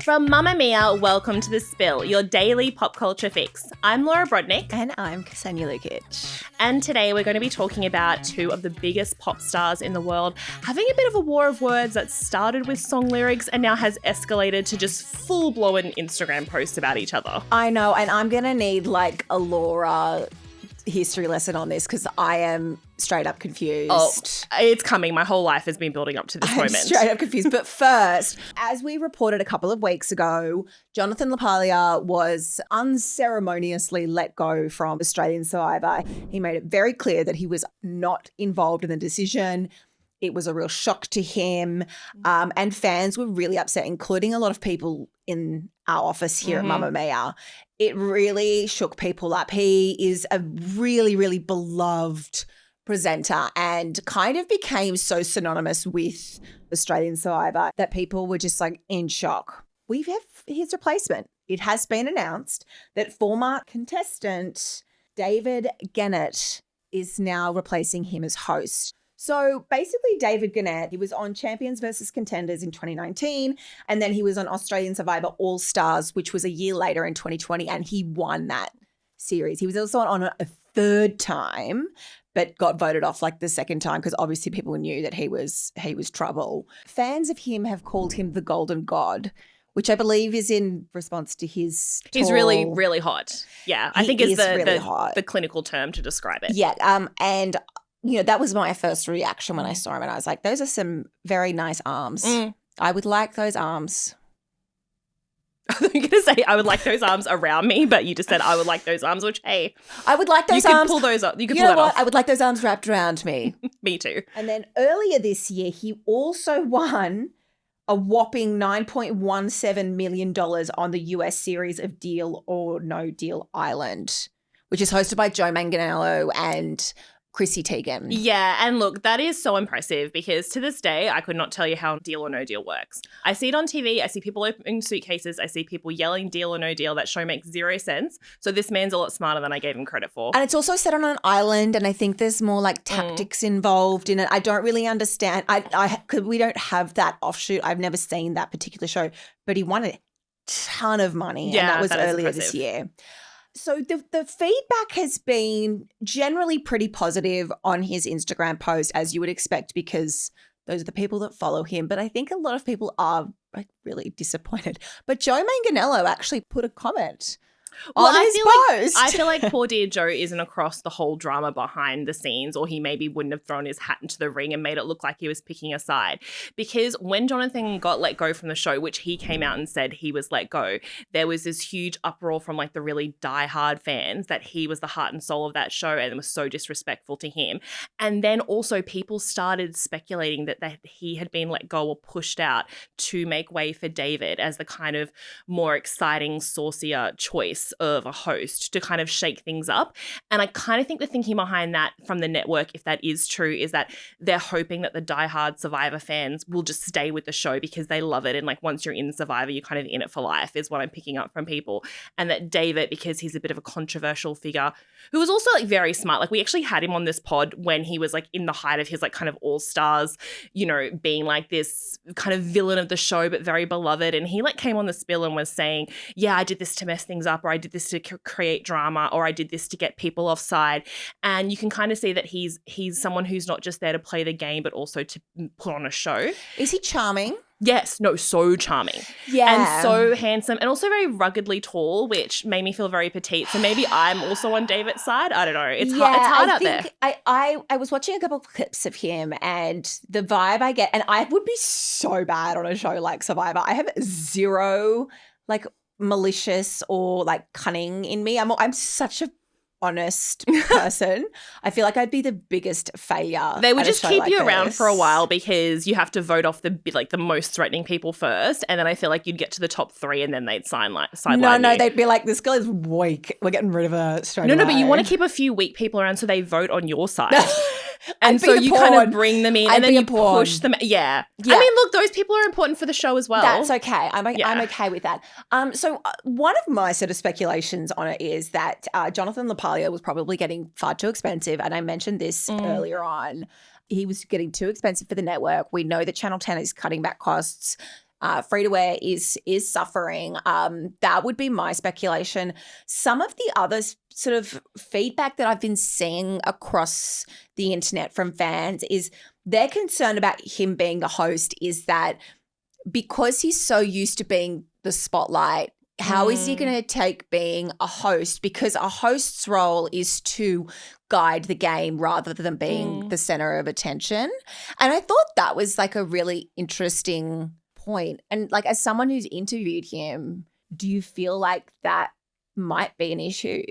From Mamamia, welcome to The Spill, your daily pop culture fix. I'm Laura Brodnick. And I'm Ksenia Lukic. And today we're going to be talking about two of the biggest pop stars in the world having a bit of a war of words that started with song lyrics and now has escalated to just full-blown Instagram posts about each other. I know, and I'm going to need like a Laura history lesson on this because I am straight up confused. Oh, it's coming. My whole life has been building up to this moment. Straight up confused. But first, as we reported a couple of weeks ago, Jonathan LaPaglia was unceremoniously let go from Australian Survivor. He made it very clear that he was not involved in the decision. It was a real shock to him. And fans were really upset, including a lot of people in our office here at Mamamia. It really shook people up. He is a really, really beloved presenter and kind of became so synonymous with Australian Survivor that people were just like in shock. We have his replacement. It has been announced that former contestant David Gennett is now replacing him as host. So basically David Gennett, he was on Champions vs. Contenders in 2019 and then he was on Australian Survivor All Stars, which was a year later in 2020, and he won that series. He was also on a third time but got voted off like the second time because obviously people knew that he was trouble. Fans of him have called him the Golden God, which I believe is in response to his He's really, really hot. Yeah, I think it's the clinical term to describe it. Yeah, and you know, that was my first reaction when I saw him and I was like, those are some very nice arms. I would like those arms. I was going to say I would like those arms around me, but you just said I would like those arms, which, hey. I would like those arms. You could pull those up. You could pull that off. I would like those arms wrapped around me. Me too. And then earlier this year, he also won a whopping $9.17 million on the US series of Deal or No Deal Island, which is hosted by Joe Manganiello and Chrissy Teigen. Yeah, and look, that is so impressive because to this day, I could not tell you how Deal or No Deal works. I see it on TV. I see people opening suitcases. I see people yelling Deal or No Deal. That show makes zero sense. So this man's a lot smarter than I gave him credit for. And it's also set on an island, and I think there's more like tactics involved in it. I don't really understand. Cause we don't have that offshoot. I've never seen that particular show, but he won a ton of money, and that was earlier this year. So the feedback has been generally pretty positive on his Instagram post, as you would expect, because those are the people that follow him. But I think a lot of people are like really disappointed. But Joe Manganiello actually put a comment on his post. I feel like poor dear Joe isn't across the whole drama behind the scenes, or he maybe wouldn't have thrown his hat into the ring and made it look like he was picking a side. Because when Jonathan got let go from the show, which he came out and said he was let go, there was this huge uproar from like the really diehard fans that he was the heart and soul of that show and it was so disrespectful to him. And then also people started speculating that he had been let go or pushed out to make way for David as the kind of more exciting, saucier choice of a host to kind of shake things up. And I kind of think the thinking behind that from the network, if that is true, is that they're hoping that the diehard Survivor fans will just stay with the show because they love it. And like once you're in Survivor, you're kind of in it for life is what I'm picking up from people. And that David, because he's a bit of a controversial figure who was also like very smart. Like we actually had him on this pod when he was like in the height of his like kind of all stars, you know, being like this kind of villain of the show, but very beloved. And he like came on the spill and was saying, yeah, I did this to mess things up, or I did this to create drama, or I did this to get people offside. And you can kind of see that he's someone who's not just there to play the game, but also to put on a show. Is he charming? Yes. No, so charming. Yeah. And so handsome and also very ruggedly tall, which made me feel very petite. So maybe I'm also on David's side. I don't know. It's hard out there. I was watching a couple of clips of him and the vibe I get, and I would be so bad on a show like Survivor. I have zero like malicious or like cunning in me. I'm such a honest person. I feel like I'd be the biggest failure. They would just keep you around for a while because you have to vote off the most threatening people first, and then I feel like you'd get to the top 3 and then they'd sideline you. They'd be like, this girl is weak. We're getting rid of her straight away. No, but you want to keep a few weak people around so they vote on your side. And so you kind of bring them in and then you push them. Yeah. I mean, look, those people are important for the show as well. That's okay. I'm okay with that. So one of my sort of speculations on it is that Jonathan LaPaglia was probably getting far too expensive. And I mentioned this earlier on. He was getting too expensive for the network. We know that Channel 10 is cutting back costs. free-to-wear is suffering. That would be my speculation. Some of the other sort of feedback that I've been seeing across the internet from fans is they're concerned about him being the host is that because he's so used to being the spotlight, how is he going to take being a host? Because a host's role is to guide the game rather than being the center of attention. And I thought that was like a really interesting point. And like as someone who's interviewed him, do you feel like that might be an issue?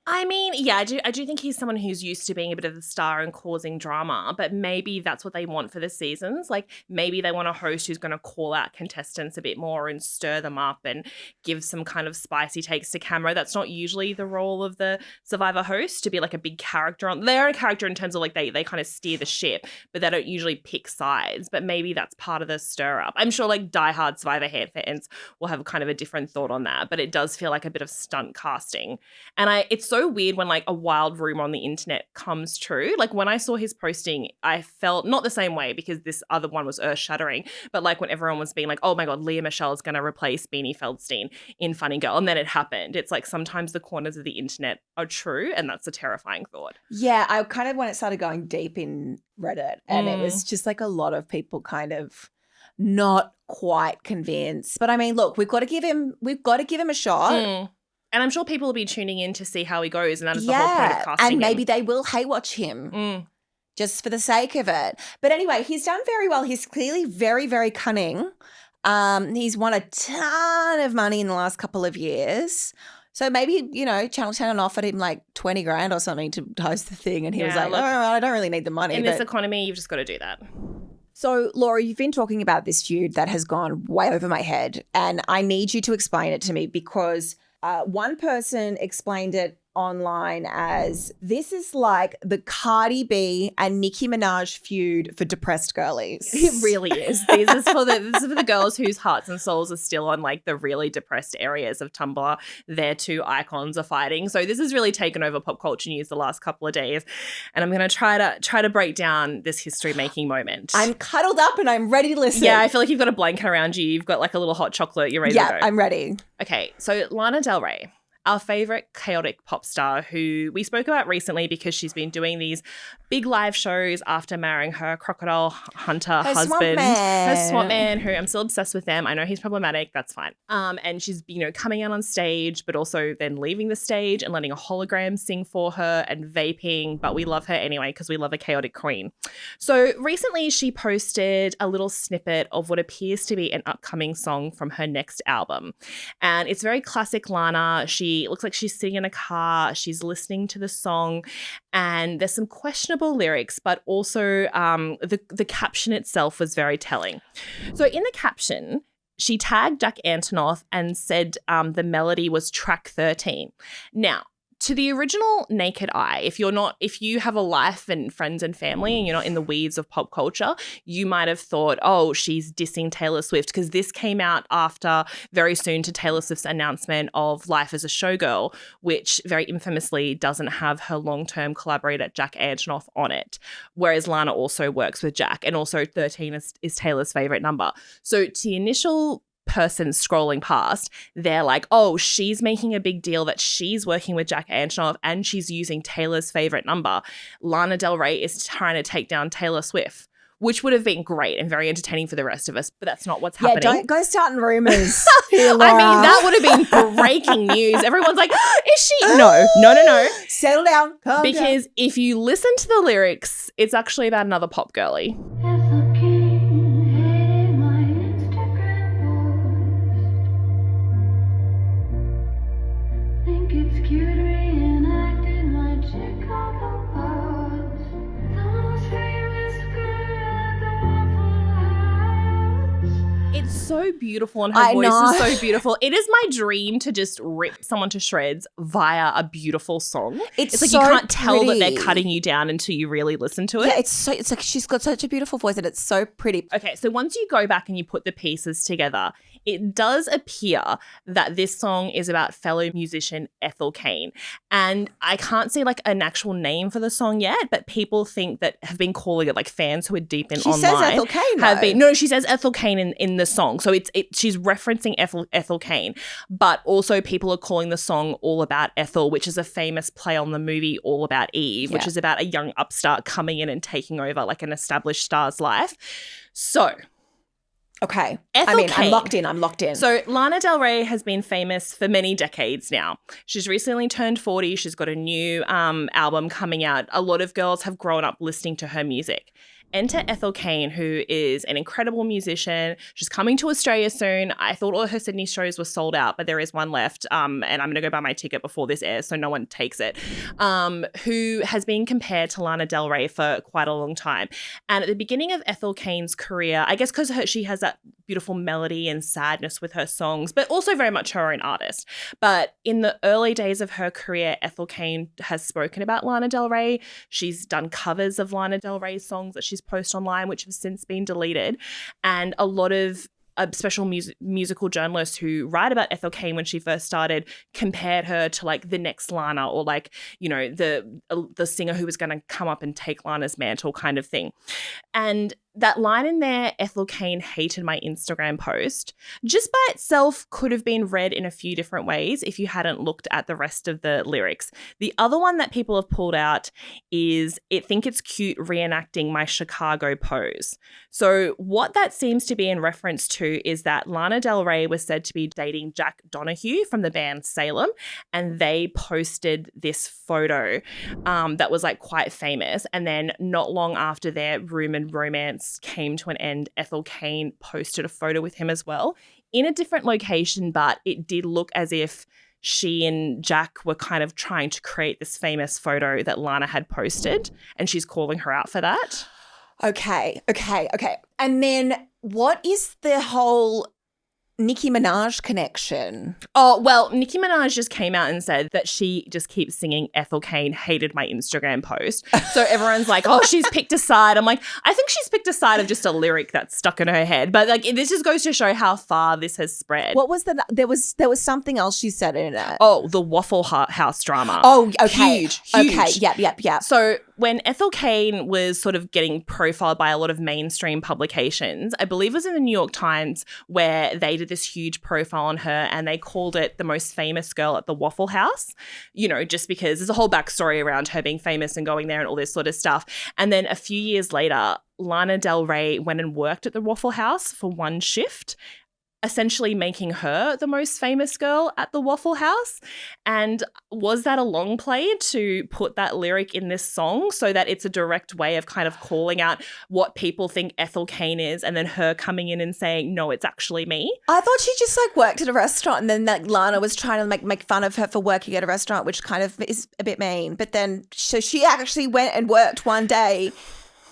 I mean, yeah, I do think he's someone who's used to being a bit of the star and causing drama, but maybe that's what they want for the seasons. Like maybe they want a host who's going to call out contestants a bit more and stir them up and give some kind of spicy takes to camera. That's not usually the role of the Survivor host, to be like a big character. They're a character in terms of like they kind of steer the ship, but they don't usually pick sides. But maybe that's part of the stir up. I'm sure like diehard Survivor fans will have kind of a different thought on that, but it does feel like a bit of stunt casting. And it's so weird when like a wild rumor on the internet comes true. Like when I saw his posting, I felt not the same way because this other one was earth shattering, but like when everyone was being like, oh my God, Leah Michelle is going to replace Beanie Feldstein in Funny Girl. And then it happened. It's like sometimes the corners of the internet are true, and that's a terrifying thought. Yeah, I kind of when it started going deep in Reddit and it was just like a lot of people kind of not quite convinced. But I mean, look, we've got to give him a shot. And I'm sure people will be tuning in to see how he goes, and that is the whole point of casting and maybe they will hate watch him just for the sake of it. But anyway, he's done very well. He's clearly very, very cunning. He's won a ton of money in the last couple of years. So maybe, you know, Channel 10 offered him like 20 grand or something to host the thing, and he was like, look, oh, I don't really need the money. In this economy, you've just got to do that. So, Laura, you've been talking about this feud that has gone way over my head, and I need you to explain it to me because one person explained it online as this is like the Cardi B and Nicki Minaj feud for depressed girlies. It really is. This is for the girls whose hearts and souls are still on like the really depressed areas of Tumblr. Their two icons are fighting. So this has really taken over pop culture news the last couple of days. And I'm going to try to break down this history-making moment. I'm cuddled up and I'm ready to listen. Yeah, I feel like you've got a blanket around you. You've got like a little hot chocolate. You're ready to go. Yeah, I'm ready. Okay, so Lana Del Rey, our favorite chaotic pop star who we spoke about recently because she's been doing these big live shows after marrying her crocodile hunter husband. Her swamp man, who I'm still obsessed with them. I know he's problematic. That's fine. And she's, you know, coming out on stage, but also then leaving the stage and letting a hologram sing for her and vaping. But we love her anyway because we love a chaotic queen. So recently she posted a little snippet of what appears to be an upcoming song from her next album. And it's very classic Lana. It looks like she's sitting in a car, she's listening to the song, and there's some questionable lyrics, but also the caption itself was very telling. So in the caption, she tagged Jack Antonoff and said the melody was track 13. Now, to the original naked eye, if you have a life and friends and family and you're not in the weeds of pop culture, you might have thought, oh, she's dissing Taylor Swift, because this came out after very soon to Taylor Swift's announcement of Life as a Showgirl, which very infamously doesn't have her long-term collaborator Jack Antonoff on it, whereas Lana also works with Jack, and also 13 is Taylor's favorite number. So to the initial person scrolling past, they're like, oh, she's making a big deal that she's working with Jack Antonoff and she's using Taylor's favorite number. Lana Del Rey is trying to take down Taylor Swift, which would have been great and very entertaining for the rest of us, but that's not what's happening. Yeah, don't go starting rumors. I mean, that would have been breaking news. Everyone's like, is she? No. Settle down. Calm because down. if you listen to the lyrics, it's actually about another pop girly. Ethel Cain hated my Instagram post. Think it's cute reenacted my Chicago past. The most famous girl at the Waffle House. It's so beautiful and her voice is so beautiful. It is my dream to just rip someone to shreds via a beautiful song. It's like so you can't tell that pretty. they're cutting you down until you really listen to it. Yeah, it's like she's got such a beautiful voice and it's so pretty. Okay, so once you go back and you put the pieces together, it does appear that this song is about fellow musician Ethel Cain. And I can't see like an actual name for the song yet, but people think that have been calling it, like fans who are deep in She online. says Ethel Cain, have though. been. No, she says Ethel Cain in the song. So she's referencing Ethel Cain. But also people are calling the song All About Ethel, which is a famous play on the movie All About Eve, which is about a young upstart coming in and taking over like an established star's life. So Okay. Ethel Cain. I'm locked in. So Lana Del Rey has been famous for many decades now. She's recently turned 40. She's got a new album coming out. A lot of girls have grown up listening to her music. Enter Ethel Cain, who is an incredible musician. She's coming to Australia soon. I thought all her Sydney shows were sold out, but there is one left, and I'm going to go buy my ticket before this airs so no one takes it, who has been compared to Lana Del Rey for quite a long time. And at the beginning of Ethel Cain's career, I guess because she has that beautiful melody and sadness with her songs, but also very much her own artist. But in the early days of her career, Ethel Cain has spoken about Lana Del Rey. She's done covers of Lana Del Rey's songs that she's posted online, which have since been deleted. And a lot of special musical journalists who write about Ethel Cain when she first started compared her to like the next Lana, or like, you know, the singer who was going to come up and take Lana's mantle kind of thing. And that line in there, Ethel Cain hated my Instagram post, just by itself could have been read in a few different ways if you hadn't looked at the rest of the lyrics. The other one that people have pulled out is, "It think it's cute reenacting my Chicago pose." So what that seems to be in reference to is that Lana Del Rey was said to be dating Jack Donahue from the band Salem, and they posted this photo that was like quite famous. And then not long after their rumored romance came to an end, Ethel Cain posted a photo with him as well in a different location, but it did look as if she and Jack were kind of trying to create this famous photo that Lana had posted, and she's calling her out for that. Okay. And then what is the whole Nicki Minaj connection? Oh, well, Nicki Minaj just came out and said that she just keeps singing Ethel Cain hated my Instagram post. So everyone's like, oh, she's picked a side. I'm like, I think she's picked a side of just a lyric that's stuck in her head. But like, this just goes to show how far this has spread. What was there was something else she said in it. Oh, the Waffle House drama. Oh, okay. Huge. Okay, yep. So when Ethel Cain was sort of getting profiled by a lot of mainstream publications, I believe it was in the New York Times, where they did this huge profile on her and they called it the most famous girl at the Waffle House, you know, just because there's a whole backstory around her being famous and going there and all this sort of stuff. And then a few years later, Lana Del Rey went and worked at the Waffle House for one shift, essentially making her the most famous girl at the Waffle House. And was that a long play to put that lyric in this song so that it's a direct way of kind of calling out what people think Ethel Cain is, and then her coming in and saying, no, it's actually me? I thought she just like worked at a restaurant, and then like Lana was trying to make fun of her for working at a restaurant, which kind of is a bit mean. But then so she actually went and worked one day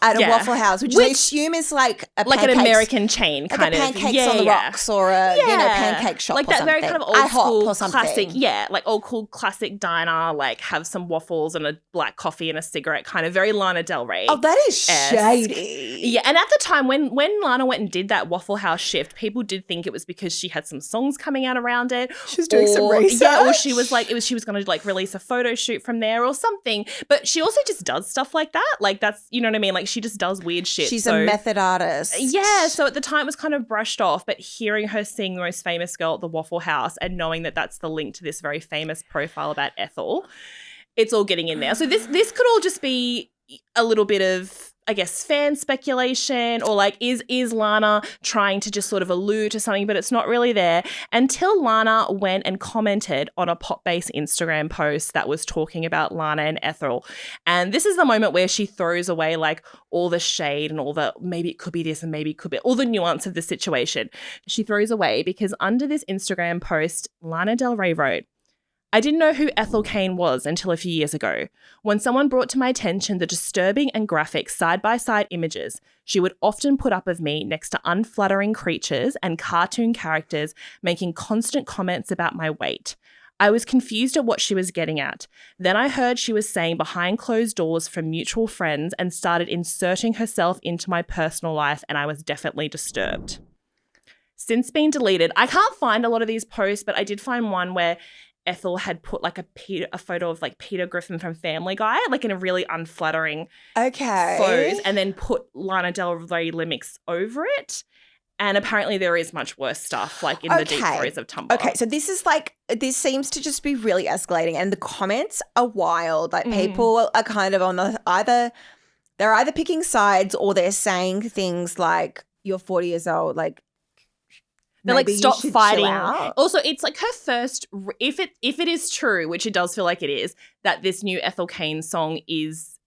at a Waffle House, which I assume is like a like an American chain kind like of. a pancakes on the rocks, or a you know, pancake shop, like or that something. very kind of old IHOP school or something. classic, like old cool classic diner, like have some waffles and a black coffee and a cigarette, kind of very Lana Del Rey. Oh, that is shady. Yeah, and at the time when Lana went and did that Waffle House shift, people did think it was because she had some songs coming out around it. She was doing some research. Yeah, or she was going to like release a photo shoot from there or something. But she also just does stuff like that. Like that's, you know what I mean? Like she just does weird shit. She's a method artist. Yeah, so at the time it was kind of brushed off, but hearing her sing the most famous girl at the Waffle House and knowing that that's the link to this very famous profile about Ethel, it's all getting in there. So this could all just be a little bit of, I guess, fan speculation, or like is Lana trying to just sort of allude to something, but it's not really there, until Lana went and commented on a pop-based Instagram post that was talking about Lana and Ethel. And this is the moment where she throws away like all the shade and all the maybe it could be this and maybe it could be all the nuance of the situation. She throws away because under this Instagram post, Lana Del Rey wrote, "I didn't know who Ethel Cain was until a few years ago. When someone brought to my attention the disturbing and graphic side-by-side images she would often put up of me next to unflattering creatures and cartoon characters making constant comments about my weight. I was confused at what she was getting at. Then I heard she was saying behind closed doors from mutual friends and started inserting herself into my personal life, and I was definitely disturbed." since been deleted. I can't find a lot of these posts, but I did find one where Ethel had put like a photo of like Peter Griffin from Family Guy, like in a really unflattering pose, and then put Lana Del Rey lyrics over it. And apparently there is much worse stuff like in the deep stories of Tumblr. Okay, so this seems to just be really escalating, and the comments are wild. Like people are kind of on they're either picking sides or they're saying things like, "You're 40 years old, like." They're like, stop fighting. Out. Also, it's like her first, if it is true, which it does feel like it is, that this new Ethel Cain song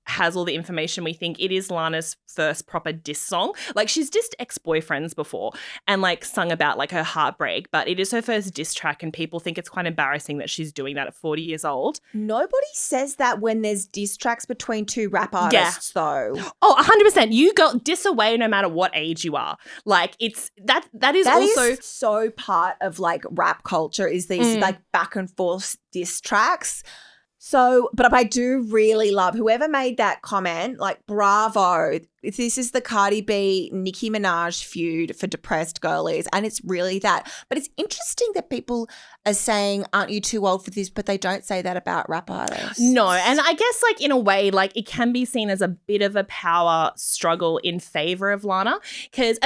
has all the information we think, it is Lana's first proper diss song. Like, she's dissed ex-boyfriends before and like sung about like her heartbreak, but it is her first diss track and people think it's quite embarrassing that she's doing that at 40 years old. Nobody says that when there's diss tracks between two rap artists though. Oh, 100%. You go diss away no matter what age you are. Like, it's that is so part of like rap culture is these like back and forth diss tracks. So, but I do really love whoever made that comment, like, bravo. This is the Cardi B, Nicki Minaj feud for depressed girlies. And it's really that. But it's interesting that people are saying, aren't you too old for this? But they don't say that about rap artists. No. And I guess like in a way, like it can be seen as a bit of a power struggle in favor of Lana. Because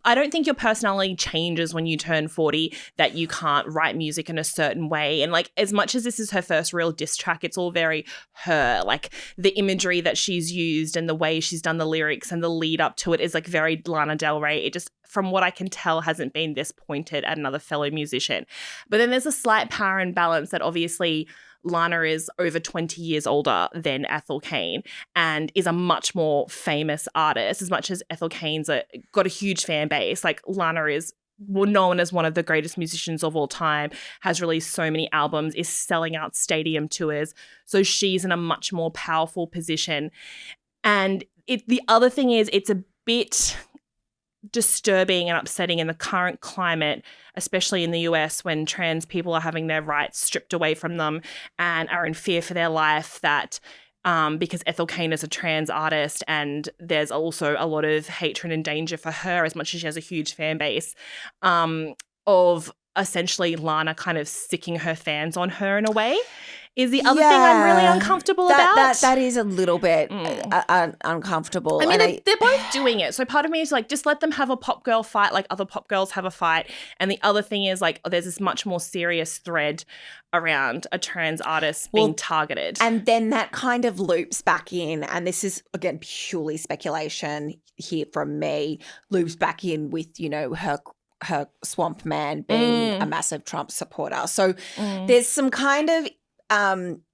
I don't think your personality changes when you turn 40, that you can't write music in a certain way. And like, as much as this is her first real diss track, it's all very her. Like the imagery that she's used and the way she's done the lyrics and the lead up to it is like very Lana Del Rey. It just, from what I can tell, hasn't been this pointed at another fellow musician. But then there's a slight power imbalance that obviously Lana is over 20 years older than Ethel Cain and is a much more famous artist. As much as Ethel Cain's got a huge fan base, like Lana is known as one of the greatest musicians of all time, has released so many albums, is selling out stadium tours. So she's in a much more powerful position. And the other thing is, it's a bit disturbing and upsetting in the current climate, especially in the US, when trans people are having their rights stripped away from them and are in fear for their life, that because Ethel Cain is a trans artist and there's also a lot of hatred and danger for her, as much as she has a huge fan base, of essentially Lana kind of sicking her fans on her in a way. Is the other thing I'm really uncomfortable about. That is a little bit uncomfortable. I mean, they're both doing it. So part of me is like, just let them have a pop girl fight like other pop girls have a fight. And the other thing is like, there's this much more serious thread around a trans artist being targeted. And then that kind of loops back in, and this is, again, purely speculation here from me, loops back in with, you know, her swamp man being a massive Trump supporter. So there's some kind of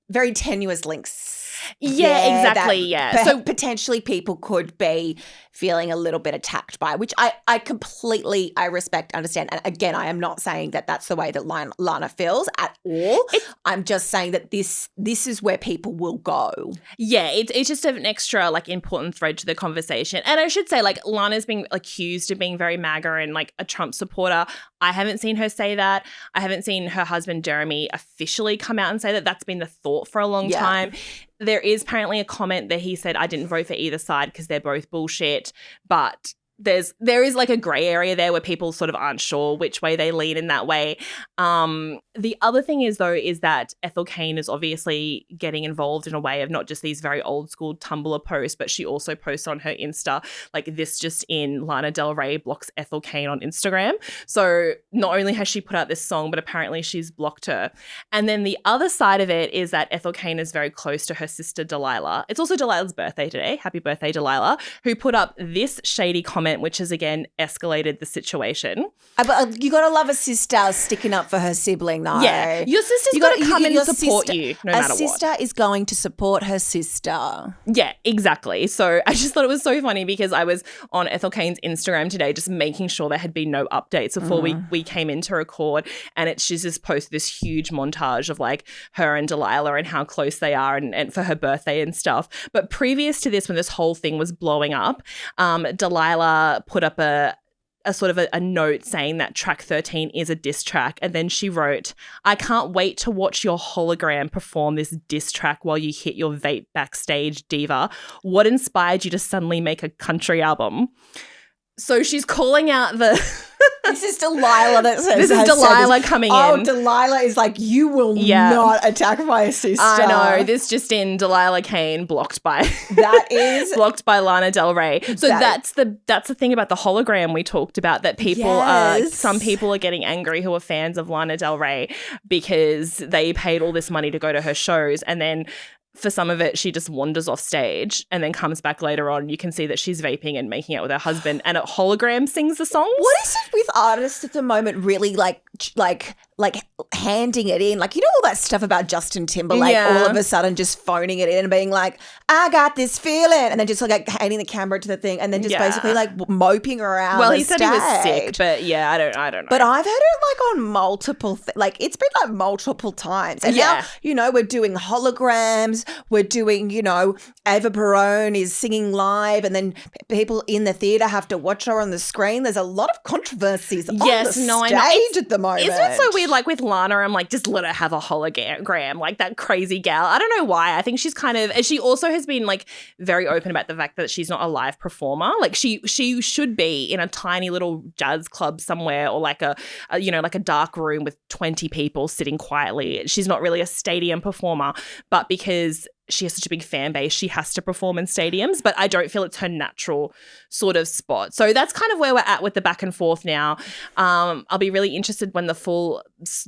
very tenuous links. Yeah, exactly. Yeah. So potentially people could be feeling a little bit attacked by, which I completely, I respect, understand. And again, I am not saying that that's the way that Lana feels at all. I'm just saying that this is where people will go. Yeah, it's just an extra like important thread to the conversation. And I should say, like, Lana's being accused of being very MAGA and like a Trump supporter. I haven't seen her say that. I haven't seen her husband Jeremy officially come out and say that. That's been the thought for a long time. There is apparently a comment that he said, I didn't vote for either side because they're both bullshit. But there is like a grey area there where people sort of aren't sure which way they lean in that way. The other thing is, though, is that Ethel Cain is obviously getting involved in a way of not just these very old school Tumblr posts, but she also posts on her Insta, like this just in, Lana Del Rey blocks Ethel Cain on Instagram. So not only has she put out this song, but apparently she's blocked her. And then the other side of it is that Ethel Cain is very close to her sister Delilah. It's also Delilah's birthday today. Happy birthday, Delilah, who put up this shady comment, which has again escalated the situation. But you got to love a sister sticking up for her sibling, though. Yeah, your sister's got to come and support you no matter what. A sister is going to support her sister. Yeah, exactly. So I just thought it was so funny because I was on Ethel Cain's Instagram today just making sure there had been no updates before we came in to record, and she's just posted this huge montage of like her and Delilah and how close they are and for her birthday and stuff. But previous to this, when this whole thing was blowing up, Delilah put up a sort of a note saying that track 13 is a diss track. And then she wrote, I can't wait to watch your hologram perform this diss track while you hit your vape backstage, diva. What inspired you to suddenly make a country album? So she's calling out the... This is Delilah that says This is has said Delilah this. coming Oh, in. Delilah is like, you will Yeah. not attack my sister. I know. This just in, Delilah Cain blocked by That is blocked by Lana Del Rey. So That- that's the thing about the hologram we talked about, that people Yes. some people are getting angry who are fans of Lana Del Rey because they paid all this money to go to her shows, and then for some of it, she just wanders off stage and then comes back later on. You can see that she's vaping and making out with her husband, and a hologram sings the songs. What is it with artists at the moment really like handing it in? Like, you know, all that stuff about Justin Timberlake Yeah. all of a sudden just phoning it in and being like, I got this feeling. And then just like handing the camera to the thing and then just Yeah. basically like moping around Well, the he said he was sick, stage. but yeah, I don't know. But I've heard it like on multiple, like it's been like multiple times. And now, Yeah. you know, we're doing holograms. We're doing, you know, Ava Perón is singing live and then people in the theatre have to watch her on the screen. There's a lot of controversies on the I know. stage at the moment. Isn't it so weird? Like with Lana, I'm like, just let her have a hologram, like that crazy gal. I don't know why. I think she's kind of, and she also has been like very open about the fact that she's not a live performer. Like she should be in a tiny little jazz club somewhere, or like a you know, like a dark room with 20 people sitting quietly. She's not really a stadium performer, but because she has such a big fan base, she has to perform in stadiums, but I don't feel it's her natural sort of spot. So that's kind of where we're at with the back and forth now. I'll be really interested when the full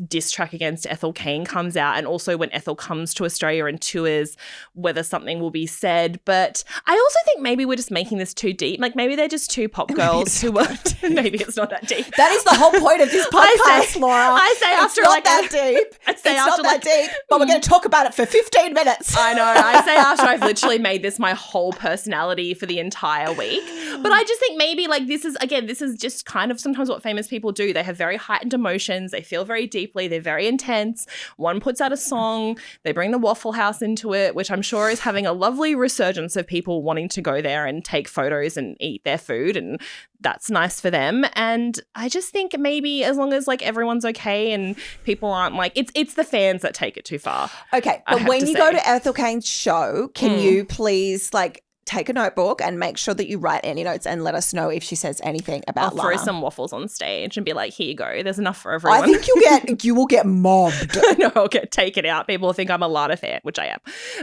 diss track against Ethel Cain comes out, and also when Ethel comes to Australia and tours, whether something will be said. But I also think maybe we're just making this too deep. Like maybe they're just two pop girls who are, maybe it's not that deep. That is the whole point of this podcast, Laura. I say after it's not like that deep. I say it's after not that deep, but we're going to talk about it for 15 minutes. I know. I say after I've literally made this my whole personality for the entire week. But I just think maybe like this is just kind of sometimes what famous people do. They have very heightened emotions. They feel very deeply. They're very intense. One puts out a song. They bring the Waffle House into it, which I'm sure is having a lovely resurgence of people wanting to go there and take photos and eat their food. And that's nice for them. And I just think maybe as long as like everyone's okay and people aren't like, it's the fans that take it too far. Okay, I but have when to you say. go to Ethel Cain's show, can you please like take a notebook and make sure that you write any notes and let us know if she says anything about I'll throw Lana? some waffles on stage and be like, here you go. There's enough for everyone. I think you will get mobbed. No, I'll get taken out. People think I'm a Lana fan, which I am.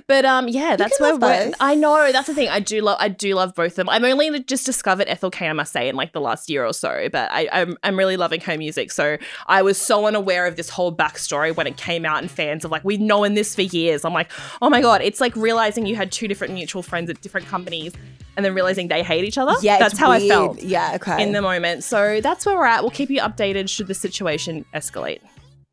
But yeah, that's can where love we're. both. I know, that's the thing. I do love both of them. I've only just discovered Ethel Cain, I must say, in like the last year or so. But I'm really loving her music. So I was so unaware of this whole backstory when it came out, and fans of like, we've known this for years. I'm like, oh my God, it's like realizing you had two different mutual friends at different companies and then realizing they hate each other. Yeah, that's it's how weird. I felt Yeah, okay. in the moment. So that's where we're at. We'll keep you updated should the situation escalate.